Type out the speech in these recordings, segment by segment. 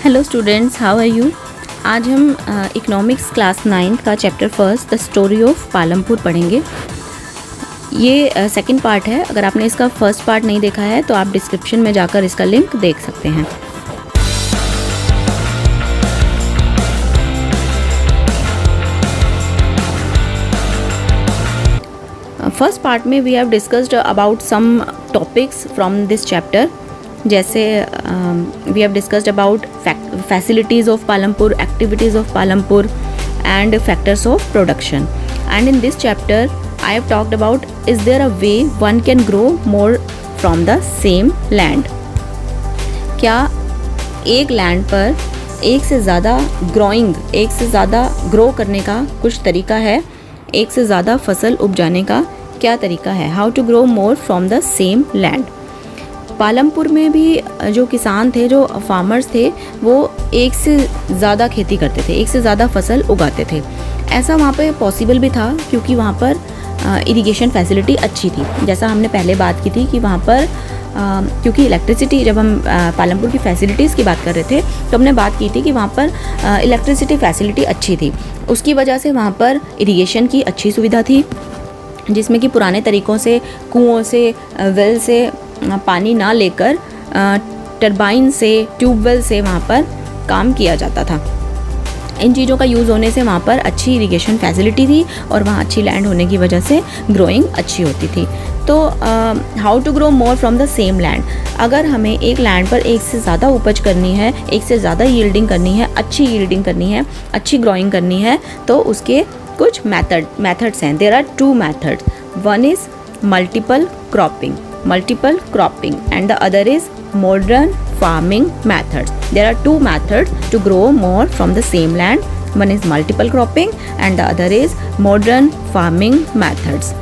Hello students, how are you. आज हम economics class 9 का chapter first the story of Palampur पढ़ेंगे। ये सेकंड पार्ट है। अगर आपने इसका फर्स्ट पार्ट नहीं देखा है तो आप डिस्क्रिप्शन में जाकर इसका लिंक देख सकते हैं। फर्स्ट पार्ट में we have discussed about some topics from this chapter, जैसे we have discussed about facilities of Palampur, activities of Palampur and factors of production. And in this chapter I have talked about, is there a way one can grow more from the same land? क्या एक land पर एक से ज़्यादा एक से ज़्यादा grow करने का कुछ तरीका है? एक से ज़्यादा फसल उपजाने का क्या तरीका है? How to grow more from the same land. Palampur में भी जो किसान थे, जो फार्मर्स थे, वो एक से ज़्यादा खेती करते थे, एक से ज़्यादा फसल उगाते थे। ऐसा वहाँ पे पॉसिबल भी था क्योंकि वहाँ पर इरिगेशन फैसिलिटी अच्छी थी। जैसा हमने पहले बात की थी कि वहाँ पर क्योंकि इलेक्ट्रिसिटी, जब हम पालमपुर की फैसिलिटीज़ की बात कर रहे थे तो हमने बात की थी कि वहाँ पर इलेक्ट्रिसिटी फैसिलिटी अच्छी थी। उसकी वजह से वहाँ पर इरिगेशन की अच्छी सुविधा थी, जिसमें कि पुराने तरीक़ों से, कुओं से, वेल से पानी ना लेकर टरबाइन से, ट्यूबवेल से वहाँ पर काम किया जाता था। इन चीज़ों का यूज़ होने से वहाँ पर अच्छी इरिगेशन फैसिलिटी थी और वहाँ अच्छी लैंड होने की वजह से ग्रोइंग अच्छी होती थी। तो how to grow more from the same land. अगर हमें एक लैंड पर एक से ज़्यादा उपज करनी है, एक से ज़्यादा यील्डिंग करनी है, अच्छी यील्डिंग करनी है, अच्छी ग्रोइंग करनी है, तो उसके कुछ मेथड्स हैं। There are 2 methods. One is multiple cropping and the other is modern farming methods. There are 2 methods to grow more from the same land. One is multiple cropping and the other is modern farming methods.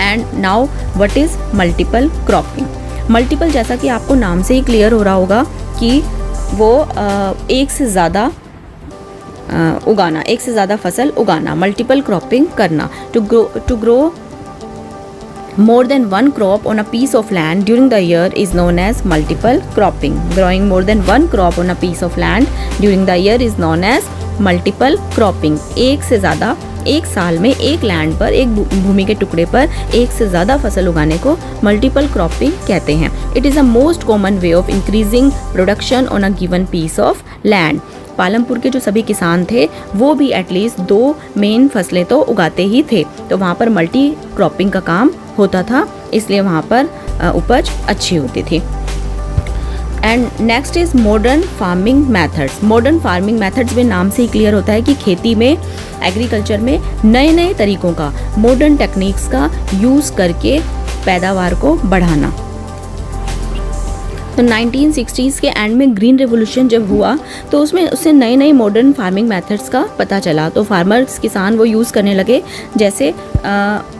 And now what is multiple cropping? Multiple, जैसा कि आपको नाम से ही clear हो रहा होगा कि वो एक से ज़्यादा उगाना, एक से ज़्यादा फसल उगाना, मल्टीपल क्रॉपिंग करना। To grow more than one crop on a piece of land during the year is known as multiple cropping. Growing more than one crop on a piece of land during the year is known as multiple cropping. एक से ज़्यादा, एक साल में एक land पर, एक भूमि के टुकड़े पर एक से ज़्यादा फसल उगाने को मल्टीपल क्रॉपिंग कहते हैं। It is a most common way of increasing production on a given piece of land. Palampur के जो सभी किसान थे वो भी एटलीस्ट 2 मेन फसलें तो उगाते ही थे, तो वहाँ पर मल्टी क्रॉपिंग का काम होता था, इसलिए वहाँ पर उपज अच्छी होती थी। And next is modern farming methods. Modern farming methods में नाम से ही क्लियर होता है कि खेती में, एग्रीकल्चर में नए नए तरीक़ों का, मॉडर्न टेक्निक्स का यूज़ करके पैदावार को बढ़ाना। तो 1960s के एंड में ग्रीन रेवोल्यूशन जब हुआ तो उससे नए नए मॉडर्न फार्मिंग मेथड्स का पता चला। तो फार्मर्स, किसान वो यूज़ करने लगे, जैसे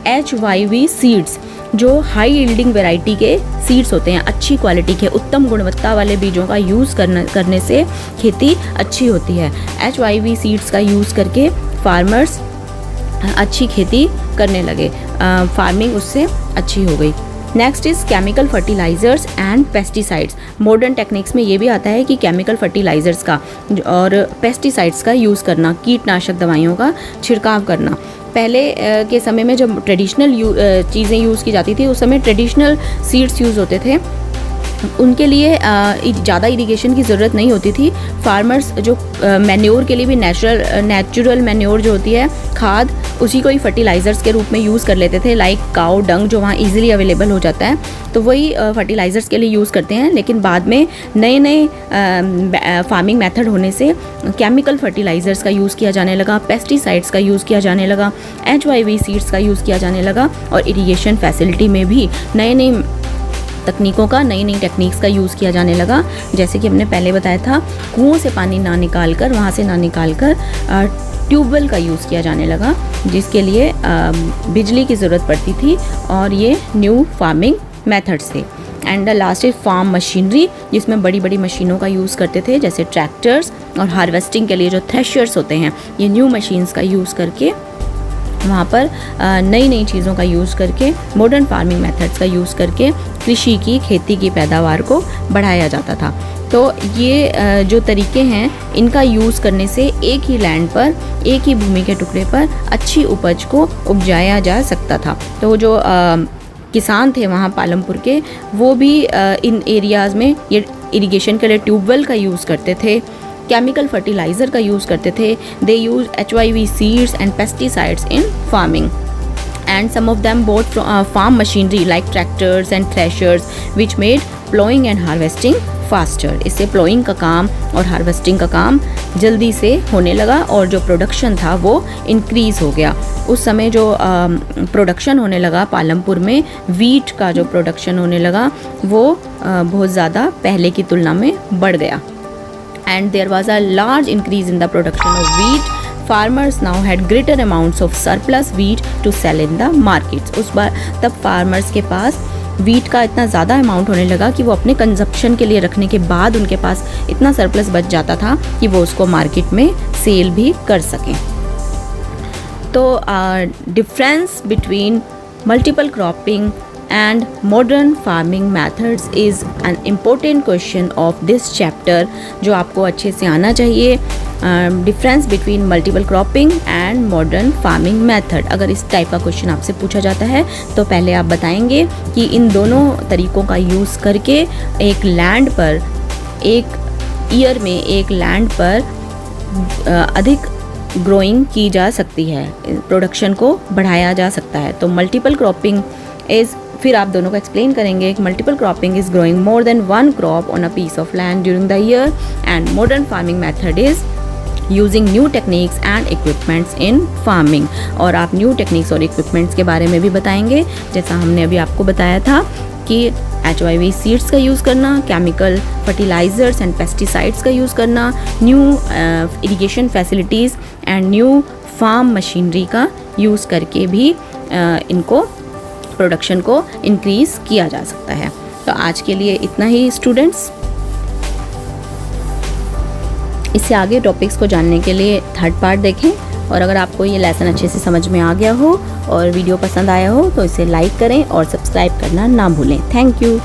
HYV सीड्स, जो हाई यील्डिंग वैरायटी के सीड्स होते हैं, अच्छी क्वालिटी के, उत्तम गुणवत्ता वाले बीजों का यूज़ करने से खेती अच्छी होती है। HYV सीड्स का यूज़ करके फार्मर्स अच्छी खेती करने लगे, फार्मिंग उससे अच्छी हो गई। Next is chemical fertilisers and pesticides. Modern techniques में ये भी आता है कि केमिकल फर्टिलाइज़र्स का और पेस्टिसाइड्स का यूज़ करना, कीटनाशक दवाइयों का छिड़काव करना। पहले के समय में जब ट्रेडिशनल चीज़ें यूज़ की जाती थी, उस समय ट्रेडिशनल सीड्स यूज़ होते थे, उनके लिए ज़्यादा इरिगेशन की ज़रूरत नहीं होती थी। फार्मर्स जो मैन्योर के लिए भी नेचुरल मैन्योर जो होती है, खाद, उसी को ही फर्टिलाइज़र्स के रूप में यूज़ कर लेते थे, लाइक काऊ डंग, जो वहाँ इजीली अवेलेबल हो जाता है, तो वही फर्टिलाइज़र्स के लिए यूज़ करते हैं। लेकिन बाद में नए नए फार्मिंग मेथड होने से केमिकल फर्टिलाइज़र्स का यूज़ किया जाने लगा, पेस्टिसाइड्स का यूज़ किया जाने लगा, HYV सीड्स का यूज़ किया जाने लगा, और इरिगेशन फैसिलिटी में भी नए नए तकनीकों का, नई नई टेक्निक्स का यूज़ किया जाने लगा। जैसे कि हमने पहले बताया था, कुओं से पानी ना निकाल कर, वहाँ से ना निकाल कर ट्यूबवेल का यूज़ किया जाने लगा, जिसके लिए बिजली की ज़रूरत पड़ती थी, और ये न्यू फार्मिंग मेथड्स थे। And the last is farm machinery, जिसमें बड़ी बड़ी मशीनों का यूज़ करते थे, जैसे ट्रैक्टर्स, और हार्वेस्टिंग के लिए जो थ्रेशर्स होते हैं, ये न्यू मशीन्स का यूज़ करके वहाँ पर नई नई चीज़ों का यूज़ करके, मॉडर्न फार्मिंग मेथड्स का यूज़ करके कृषि की, खेती की पैदावार को बढ़ाया जाता था। तो ये जो तरीके हैं इनका यूज़ करने से एक ही लैंड पर, एक ही भूमि के टुकड़े पर अच्छी उपज को उपजाया जा सकता था। तो जो किसान थे वहाँ पालमपुर के, वो भी इन एरियाज़ में ये इरिगेशन के लिए ट्यूबवेल का यूज़ करते थे, केमिकल फर्टिलाइज़र का यूज़ करते थे। They use HYV seeds and pesticides in farming, and some of them bought farm machinery like tractors and threshers which made plowing and harvesting faster। इससे ploughing का काम और हार्वेस्टिंग का काम जल्दी से होने लगा और जो प्रोडक्शन था वो इंक्रीज़ हो गया। उस समय जो प्रोडक्शन होने लगा पालमपुर में, वीट का जो प्रोडक्शन होने लगा वो बहुत ज़्यादा पहले की तुलना में बढ़ गया। And there was a large increase in the production of wheat. Farmers now had greater amounts of surplus wheat to sell in the markets। उस बार तब फार्मर्स के पास वीट का इतना ज़्यादा अमाउंट होने लगा कि वो अपने कंजप्शन के लिए रखने के बाद उनके पास इतना सरप्लस बच जाता था कि वो उसको मार्केट में सेल भी कर सकें। तो difference between multiple cropping and modern farming methods is an important question of this chapter, जो आपको अच्छे से आना चाहिए। Difference between multiple cropping and modern farming method, अगर इस टाइप का क्वेश्चन आपसे पूछा जाता है तो पहले आप बताएंगे कि इन दोनों तरीक़ों का यूज़ करके एक लैंड पर, एक ईयर में एक लैंड पर अधिक ग्रोइंग की जा सकती है, प्रोडक्शन को बढ़ाया जा सकता है। तो मल्टीपल क्रॉपिंग इज़, फिर आप दोनों को एक्सप्लेन करेंगे। Multiple cropping is growing more than one crop on a piece of land during the year, and modern farming method is using new techniques and equipments in farming. और आप new techniques और equipments के बारे में भी बताएंगे, जैसा हमने अभी आपको बताया था कि HYV सीड्स का यूज़ करना, केमिकल फर्टिलाइज़र्स एंड पेस्टिसाइड्स का यूज़ करना, new irrigation facilities and new farm machinery का यूज़ करके भी इनको प्रोडक्शन को इंक्रीज़ किया जा सकता है। तो आज के लिए इतना ही स्टूडेंट्स। इससे आगे टॉपिक्स को जानने के लिए थर्ड पार्ट देखें, और अगर आपको ये लेसन अच्छे से समझ में आ गया हो और वीडियो पसंद आया हो तो इसे लाइक करें और सब्सक्राइब करना ना भूलें। Thank you.